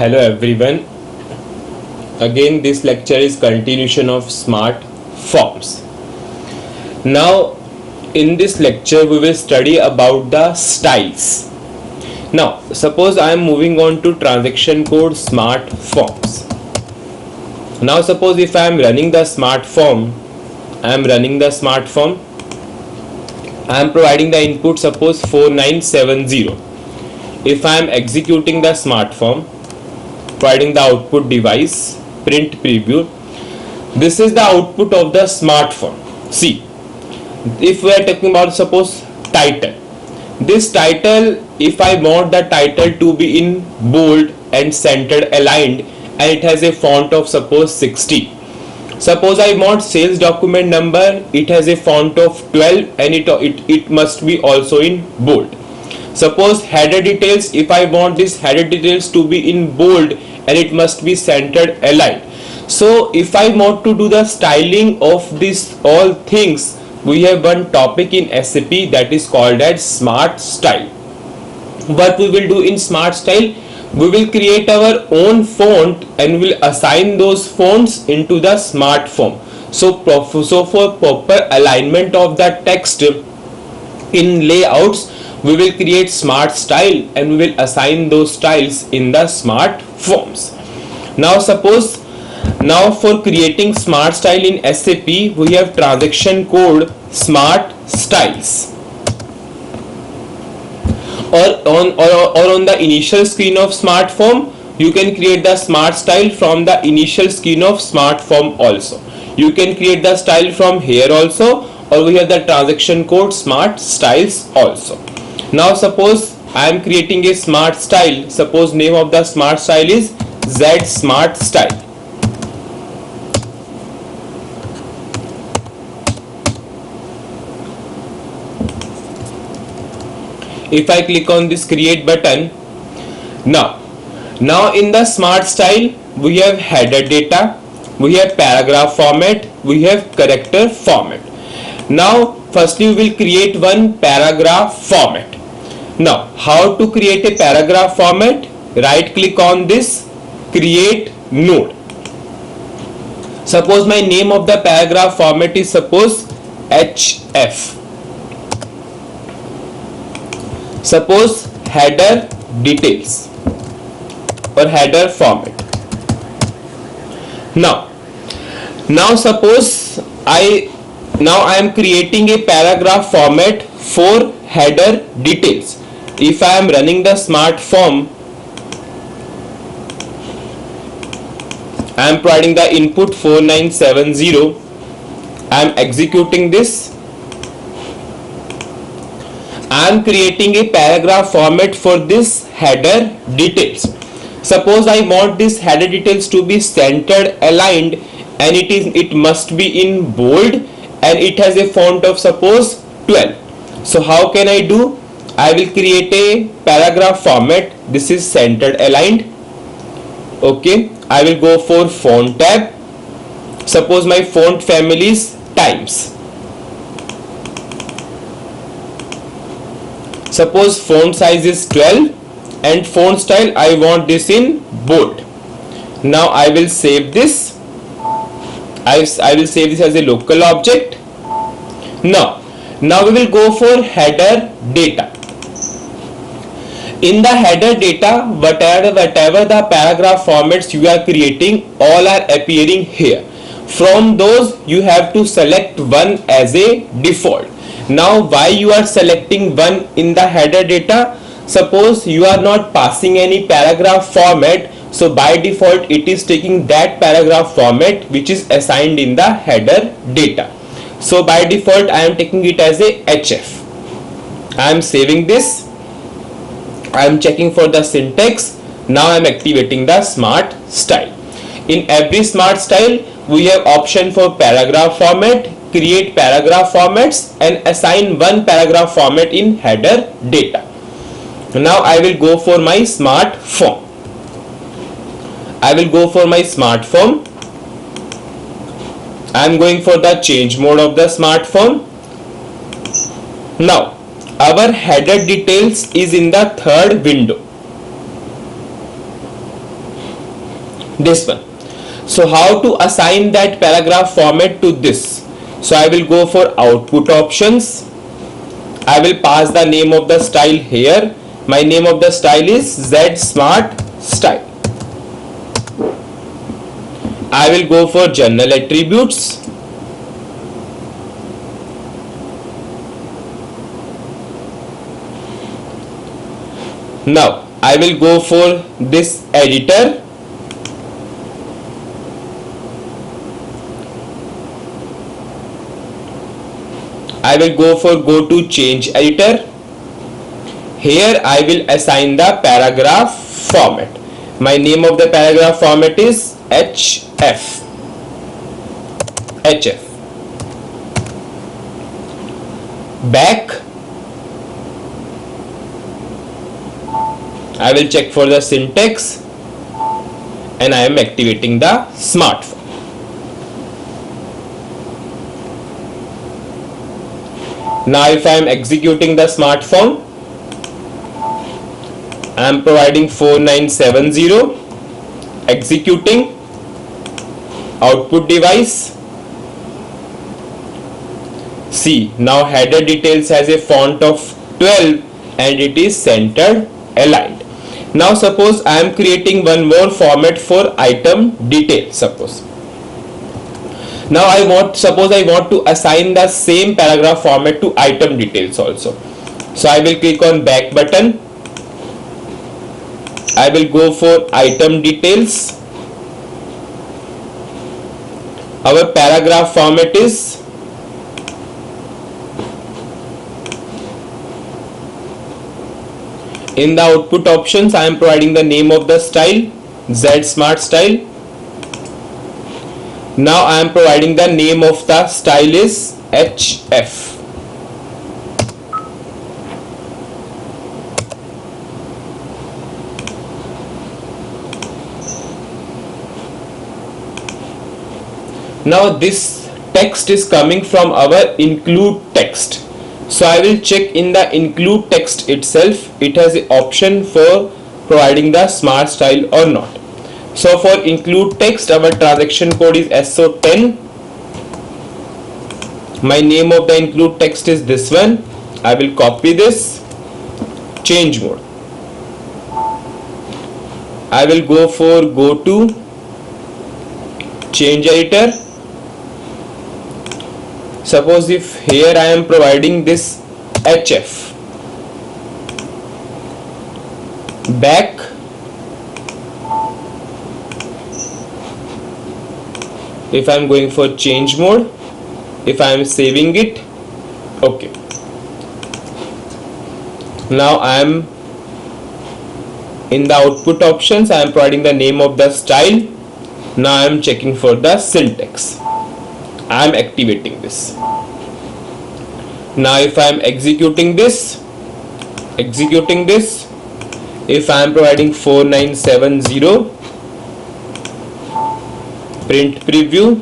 Hello everyone. Again this lecture is continuation of smart forms. Now in this lecture we will study about the styles. Now suppose I am moving on to transaction code smart forms. Now suppose if I am running the smart form, I am providing the input suppose 4970. If I am executing the smart form, providing the output device print preview, this is the output of the smart form. See, if we are talking about suppose title, this title, if I want the title to be in bold and centered aligned and it has a font of suppose 60. Suppose I want sales document number, it has a font of 12 and it must be also in bold. Suppose header details, if I want this header details to be in bold and it must be centered aligned. So if I want to do the styling of this all things, we have one topic in SAP that is called as smart style. What we will do in smart style, we will create our own font and will assign those fonts into the smart form. So for proper alignment of the text in layouts, we will create smart style and we will assign those styles in the smart forms. Now suppose, now for creating smart style in SAP, we have transaction code smart styles. Or on the initial screen of smart form, you can create the smart style from the initial screen of smart form also. You can create the style from here also, or we have the transaction code smart styles also. Now suppose I am creating a smart style. Suppose name of the smart style is Z Smart Style. If I click on this create button, now in the smart style we have header data, we have paragraph format, we have character format. Now firstly we will create one paragraph format. Now how to create a paragraph format? Right click on this create node. Suppose my name of the paragraph format is suppose HF. Suppose header details or header format. Now suppose I am creating a paragraph format for header details. If I am running the smart form, I am providing the input 4970. I am executing this. I am creating a paragraph format for this header details. Suppose I want this header details to be centered aligned and it must be in bold and it has a font of suppose 12. So how can I do? I will create a paragraph format. This is centered aligned. Okay, I will go for font tab. Suppose my font family is Times. Suppose font size is 12 and font style I want this in bold. Now I will save this. I will save this as a local object. Now we will go for header data. In the header data, whatever the paragraph formats you are creating, all are appearing here. From those you have to select one as a default. Now why you are selecting one in the header data? Suppose you are not passing any paragraph format, so by default it is taking that paragraph format which is assigned in the header data. So by default I am taking it as a HF. I am saving this. I am checking for the syntax. Now I am activating the smart style. In every smart style we have option for paragraph format, create paragraph formats and assign one paragraph format in header data. Now I will go for my smart form. I am going for the change mode of the smart form. Now our header details is in the third window. this one. So how to assign that paragraph format to this? So I will go for output options. I will pass the name of the style here. My name of the style is Z Smart Style. I will go for general attributes. Now I will go for this editor. I will go for go to change editor. Here I will assign the paragraph format. My name of the paragraph format is HF. Back. I will check for the syntax and I am activating the smart form. Now if I am executing the smart form, I am providing 4970, executing, output device. See, now header details has a font of 12 and it is centered aligned. Now suppose I am creating one more format for item detail. Now suppose I want to assign the same paragraph format to item details also. So I will click on back button. I will go for item details. Our paragraph format is in the output options. I am providing the name of the style, Z Smart Style. Now I am providing the name of the style is HF. Now this text is coming from our include text. So I will check in the include text itself. It has an option for providing the smart style or not. So for include text, our transaction code is SO10. My name of the include text is this one. I will copy this. Change mode. I will go for go to change editor. Suppose if here I am providing this HF, back, if I am going for change mode, if I am saving it, okay. Now I am in the output options. I am providing the name of the style. Now I am checking for the syntax. I am activating this. Now if I am executing this, if I am providing 4970, print preview,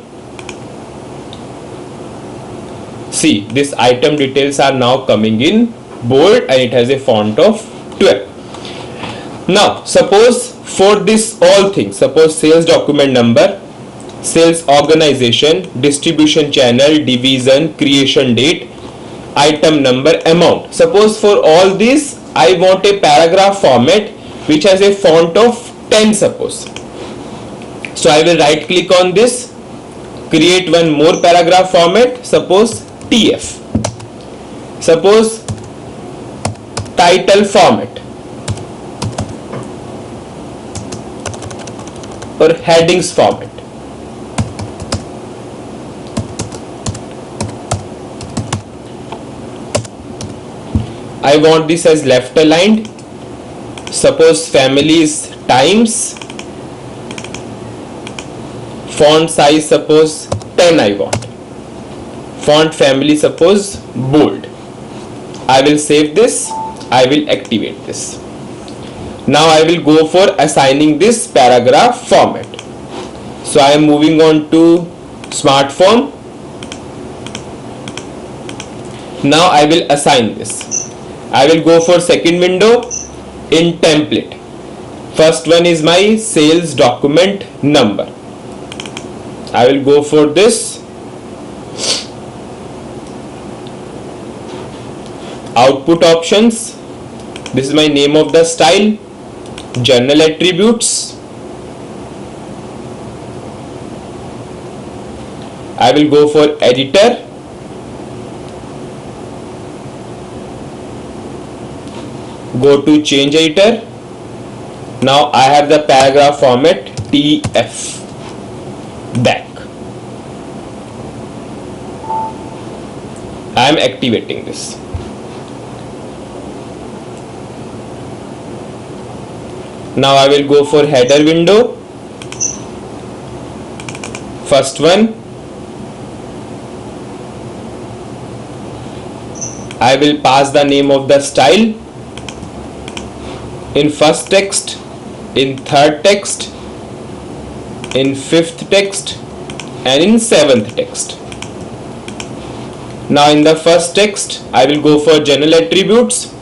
see this item details are now coming in bold and it has a font of 12. Now suppose for this all things, suppose sales document number, sales organization, distribution channel, division, creation date, item number, amount. Suppose for all these I want a paragraph format which has a font of 10 suppose. So I will right click on this, create one more paragraph format, suppose TF. Suppose title format or headings format. I want this as left aligned. Suppose families times, font size suppose 10 I want, font family suppose bold. I will save this. I will activate this. Now I will go for assigning this paragraph format. So I am moving on to smart form. Now I will assign this. I will go for second window in template. First one is my sales document number. I will go for this. Output options. This is my name of the style. Journal attributes. I will go for editor. Go to change editor. Now I have the paragraph format TF back. I am activating this. Now I will go for header window. First one, I will pass the name of the style in first text, in third text, in fifth text, and in seventh text. Now in the first text, I will go for general attributes.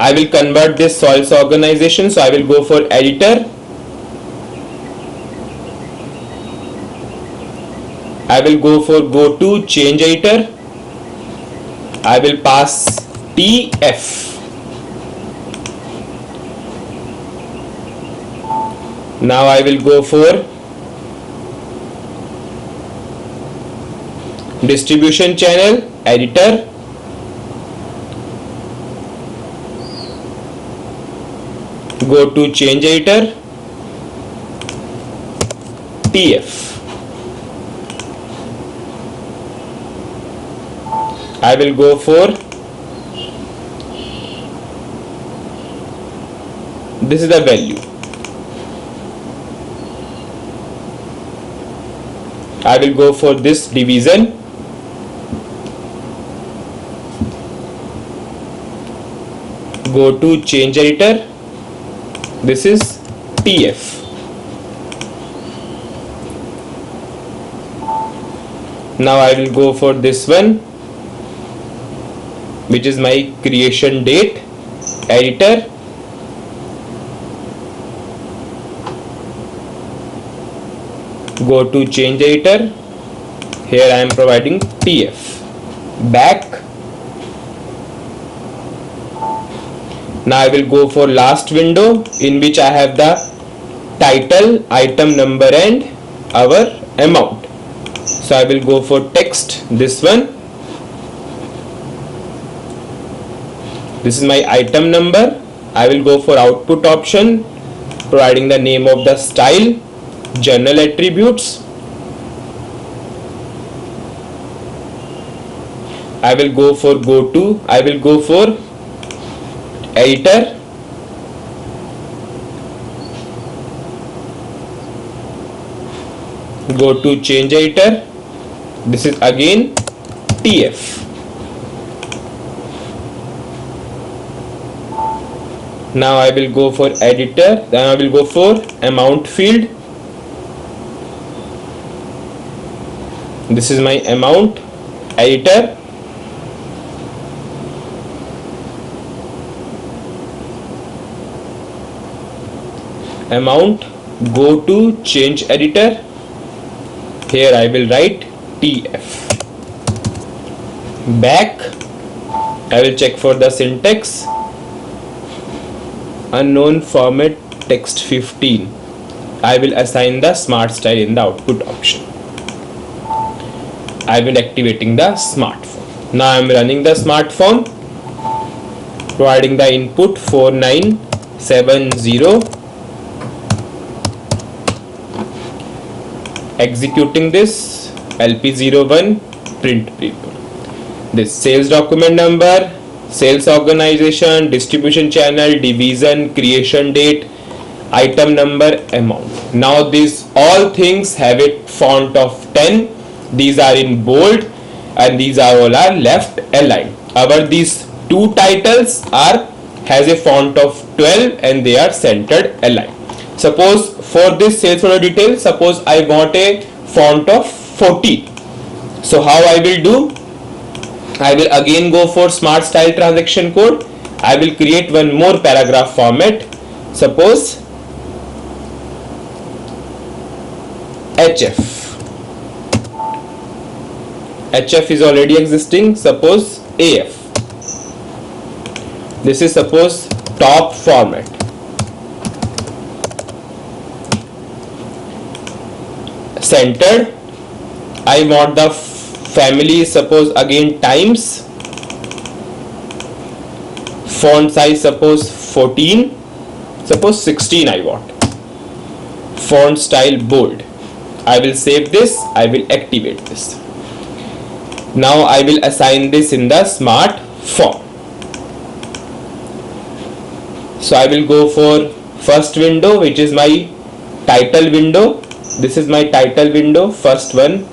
I will convert this sales organization, so I will go for editor. I will go to change editor. I will pass TF. Now I will go for distribution channel editor. Go to change editor. TF. I will go for this is the value. I will go for this division. Go to change editor. This is TF. Now I will go for this one, which is my creation date. Editor. Go to change editor. Here I am providing TF. Back. Now I will go for last window, in which I have the title, item number, and our amount. So I will go for text, this one. This is my item number. I will go for output option, providing the name of the style, journal attributes. I will go for editor. Go to change editor. This is again TF. Now I will go for editor. Then I will go for amount field. This is my amount. Editor. Amount. Go to change editor. Here I will write TF. Back. I will check for the syntax. Unknown format text 15. I will assign the smart style in the output option. I will activating the smart form. Now I am running the smart form, providing the input 4970, executing this LP01 print preview. This sales document number, sales organization, distribution channel, division, creation date, item number, amount. Now these all things have a font of 10. These are in bold and these are all are left aligned. Our these two titles has a font of 12 and they are centered aligned. Suppose for this sales order detail, suppose I want a font of 40. So how I will do? I will again go for smart style transaction code. I will create one more paragraph format. Suppose HF. HF is already existing. Suppose AF. This is suppose top format. Centered. I want the family, suppose again times. Font size suppose 14. Suppose 16 I want. Font style bold. I will save this. I will activate this. Now I will assign this in the smart form. So I will go for first window, which is my title window. This is my title window, first one.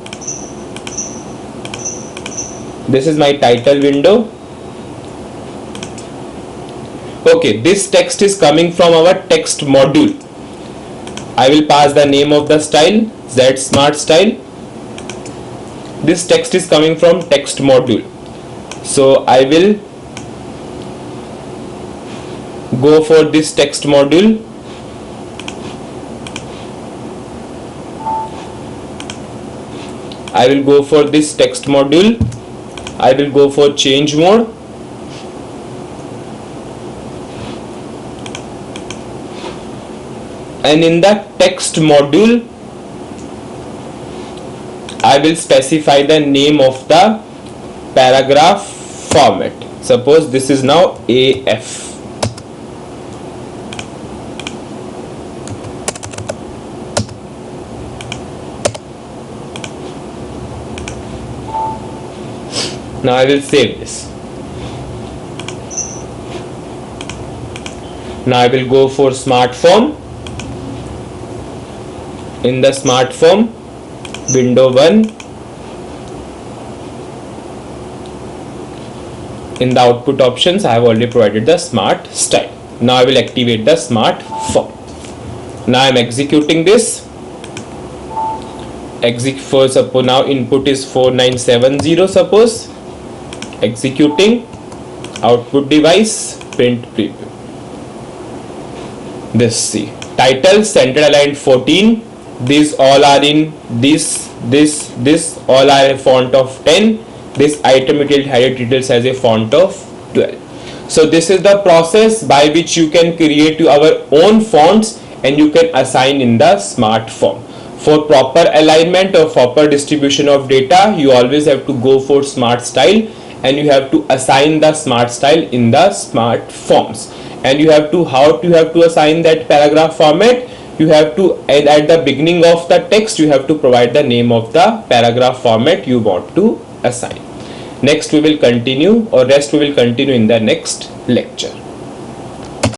This is my title window. Okay, this text is coming from our text module. I will pass the name of the style, Z Smart Style. This text is coming from text module. So I will go for this text module. I will go for this text module. I will go for change mode. And in the text module, I will specify the name of the paragraph format. Suppose this is now AF. Now I will save this. Now I will go for smart form. In the smart form, window 1, in the output options I have already provided the smart style. Now I will activate the smart form. Now I am executing this. For suppose now input is 4970, suppose. Executing, output device, print preview. This, see, title center aligned 14. These all are in this all are a font of 10. This item utility header details has a font of 12. So this is the process by which you can create our own fonts and you can assign in the smart form. For proper alignment or proper distribution of data, you always have to go for smart style and you have to assign the smart style in the smart forms. And you have to assign that paragraph format. You have to, at the beginning of the text, you have to provide the name of the paragraph format you want to assign. Next we will continue, or rest we will continue in the next lecture.